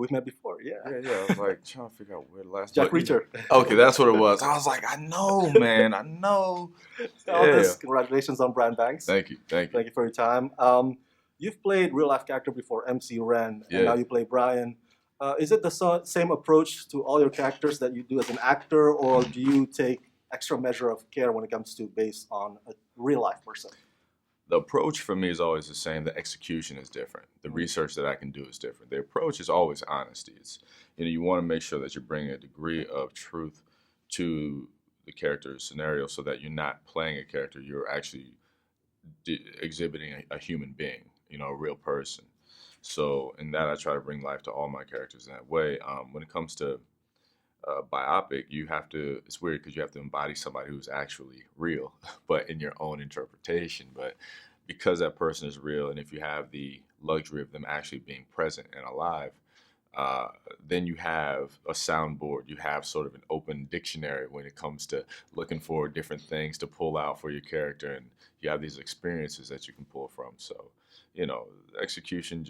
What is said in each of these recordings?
We've met before, yeah. Yeah. I was like trying to figure out where the last Jack Reacher. Okay, that's what it was. I was like, I know, man. I know. Aldis, congratulations on Brian Banks. Thank you. Thank you for your time. You've played real life character before, MC Ren, and now you play Brian. Is it the same approach to all your characters that you do as an actor, or do you take extra measure of care when it comes to based on a real life person? The approach for me is always the same. The execution is different. The research that I can do is different. The approach is always honesty. It's, you want to make sure that you're bringing a degree of truth to the character scenario so that you're not playing a character. You're actually exhibiting a human being, a real person. So in that, I try to bring life to all my characters in that way. When it comes to biopic, it's weird because you have to embody somebody who's actually real, but in your own interpretation. But because that person is real, and if you have the luxury of them actually being present and alive, then you have a soundboard. You have sort of an open dictionary when it comes to looking for different things to pull out for your character, and you have these experiences that you can pull from. So, execution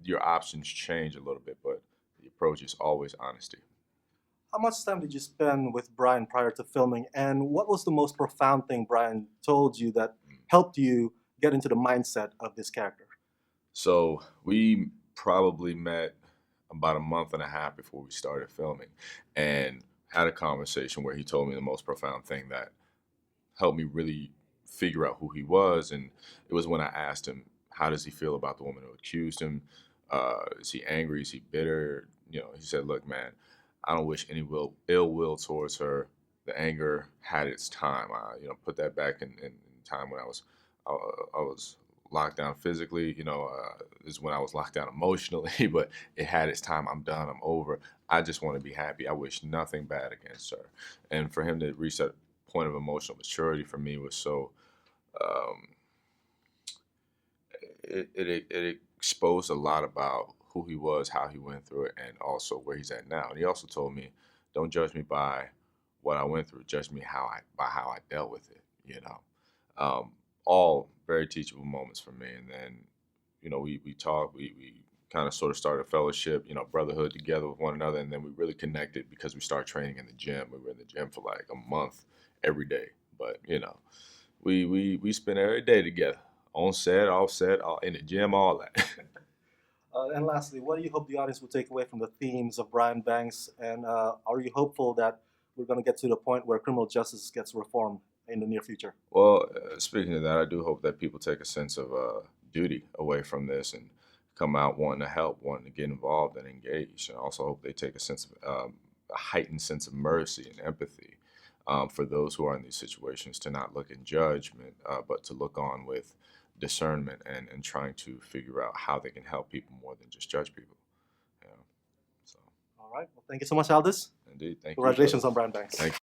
your options change a little bit, but the approach is always honesty. How much time did you spend with Brian prior to filming, and what was the most profound thing Brian told you that helped you get into the mindset of this character? So we probably met about a month and a half before we started filming, and had a conversation where he told me the most profound thing that helped me really figure out who he was. And it was when I asked him, how does he feel about the woman who accused him? Is he angry? Is he bitter? He said, look, man, I don't wish any ill will towards her. The anger had its time. I, put that back in time when I was locked down physically. Is when I was locked down emotionally. But it had its time. I'm done. I'm over. I just want to be happy. I wish nothing bad against her. And for him to reach that point of emotional maturity for me was so. It exposed a lot about who he was, how he went through it, and also where he's at now. And he also told me, don't judge me by what I went through, judge me by how I dealt with it, all very teachable moments for me. And then, we talked, we kind of sort of started a fellowship, brotherhood together with one another. And then we really connected because we started training in the gym. We were in the gym for like a month every day. But, we spent every day together, on set, off set, in the gym, all that. And lastly, what do you hope the audience will take away from the themes of Brian Banks? And are you hopeful that we're going to get to the point where criminal justice gets reformed in the near future? Well, speaking of that, I do hope that people take a sense of duty away from this and come out wanting to help, wanting to get involved and engage. And I also hope they take a sense of a heightened sense of mercy and empathy for those who are in these situations, to not look in judgment, but to look on with discernment and trying to figure out how they can help people more than just judge people. So. All right. Well, thank you so much, Aldis. Indeed. Thank you. Congratulations on Brian Banks. Thank you.